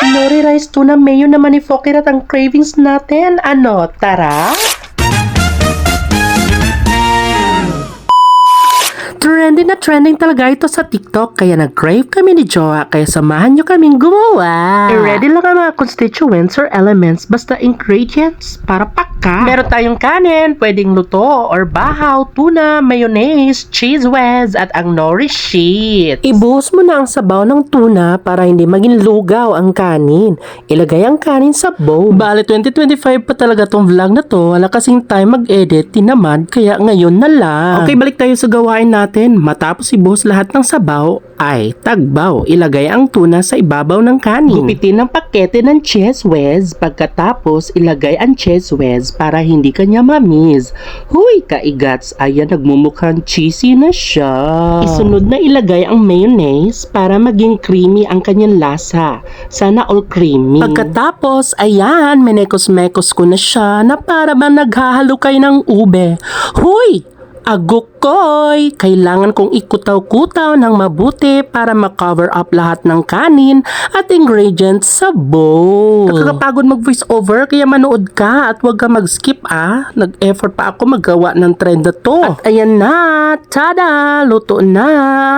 Nori rice tuna mayo na manifokirat ang cravings natin. Ano, tara? Trending talaga ito sa TikTok, kaya nag-crave kami ni Joa, kaya samahan nyo kaming gumawa. Ready lang ang mga constituents or elements, basta ingredients para paka. Meron tayong kanin, pwedeng luto or bahaw, tuna, mayonnaise, cheese whiz, at ang nori sheets. Ibuhos mo na ang sabaw ng tuna para hindi maging lugaw ang kanin. Ilagay ang kanin sa bowl. Bale, 2025 pa talaga tong vlog na to. Wala kasing time mag-edit, tinamad, kaya ngayon na lang. Okay, balik tayo sa gawain natin. Matapos ibuhos lahat ng sabaw, ay tagbaw. Ilagay ang tuna sa ibabaw ng kanin. Gupitin ang pakete ng cheese whiz. Pagkatapos, ilagay ang cheese whiz para hindi kanya mamiss. Huy, kaigats. Ayan, nagmumukhang cheesy na siya. Isunod na ilagay ang mayonnaise para maging creamy ang kanyang lasa. Sana all creamy. Pagkatapos, ayan, menekos-mekos ko na siya na para ba naghahalukay ng ube. Huy! Agukoy! Kailangan kong ikutaw-kutaw ng mabuti para ma-cover up lahat ng kanin at ingredients sa bowl. Nakakapagod mag-voice over kaya manood ka at huwag ka mag-skip ah. Nag-effort pa ako magawa ng trend na to. At ayan na! Tada! Luto na!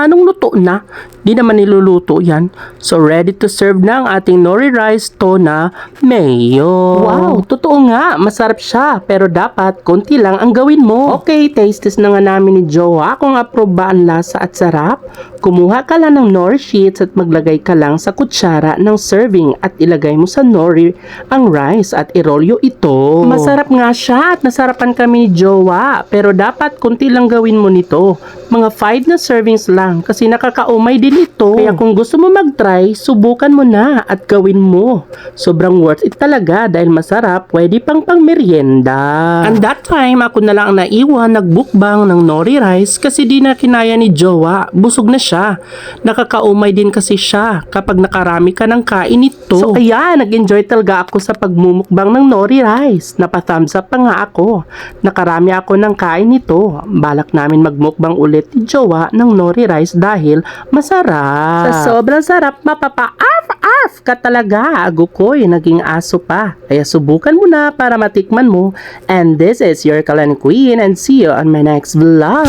Anong luto na? Di naman niluluto yan. So ready to serve na ang ating nori rice tuna mayo. Wow! Totoo nga! Masarap siya. Pero dapat konti lang ang gawin mo. Okay, taste test na nga namin ni Joa kung approve ba ang lasa at sarap. Kumuha ka lang ng nori sheets at maglagay ka lang sa kutsara ng serving at ilagay mo sa nori ang rice at irolyo ito. Masarap nga siya at nasarapan kami ni Joa, pero dapat konti lang gawin mo nito. Mga 5 na servings lang kasi nakakaumay din ito. Kaya kung gusto mo mag-try, subukan mo na at gawin mo. Sobrang worth it talaga dahil masarap, pwede pang merienda. And that time, ako na lang ang naiwan nagbukbang ng nori rice kasi di na kinaya ni Joa. Busog na siya. Nakakaumay din kasi siya kapag nakarami ka ng kain ito. So ayan, nag-enjoy talaga ako sa pagmumukbang ng nori rice. Napa-thumbs up pa nga ako. Nakarami ako ng kain nito. Balak namin magmukbang ulit ni Joa ng nori rice dahil masarap. Sa sobrang sarap, mapapa-arf-arf ka talaga. Agukoy, naging aso pa. Kaya subukan mo na para matikman mo. And this is your Kalan Queen and see you on my next vlog.